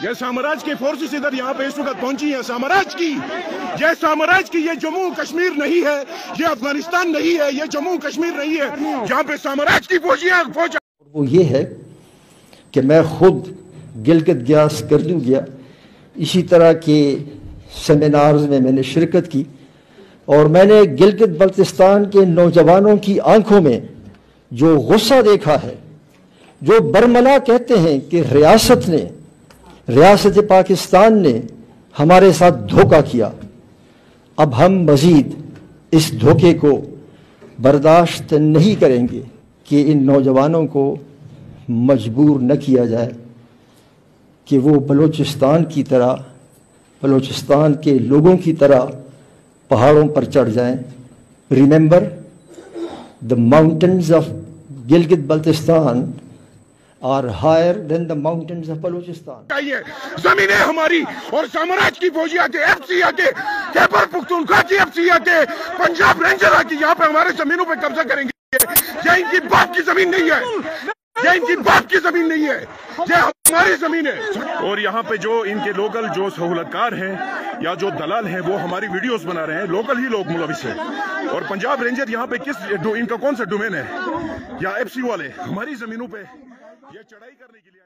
یہ साम्राज्य की फोर्सेस इधर यहाँ पे इस वक्त पहुंची है। साम्राज्य की ये जम्मू कश्मीर नहीं है, ये अफगानिस्तान नहीं है, ये जम्मू कश्मीर नहीं है, जहाँ पे साम्राज्य की फौज। वो ये है कि मैं खुद गिलगित गया, स्कर्दू गया, इसी तरह के सेमिनार्स में मैंने शिरकत की और मैंने गिलगित बल्तिस्तान के नौजवानों की आंखों में जो गुस्सा देखा है, जो बरमला कहते हैं कि रियासत पाकिस्तान ने हमारे साथ धोखा किया। अब हम मज़ीद इस धोखे को बर्दाश्त नहीं करेंगे कि इन नौजवानों को मजबूर न किया जाए कि वो बलूचिस्तान की तरह, बलूचिस्तान के लोगों की तरह पहाड़ों पर चढ़ जाएं। Remember the mountains of Gilgit Baltistan are higher than the mountains of Balochistan. जमीनें हमारी और साम्राज्य की फौजी आके, एफसी आके, खैबर पख्तूनख्वा की एफसी आके, पंजाब रेंजर आके यहाँ पे हमारे जमीनों पे कब्जा करेंगे। ये इनकी बाप की जमीन नहीं है, ये इनकी बाप की जमीन नहीं है, ये हमारी जमीन है। और यहाँ पे जो इनके लोकल जो सहूलतकार हैं या जो दलाल हैं वो हमारी वीडियोस बना रहे हैं, लोकल ही लोग मुलविस हैं। और पंजाब रेंजर यहाँ पे इनका कौन सा डोमेन है या एफसी वाले हमारी जमीनों पे ये चढ़ाई करने के लिए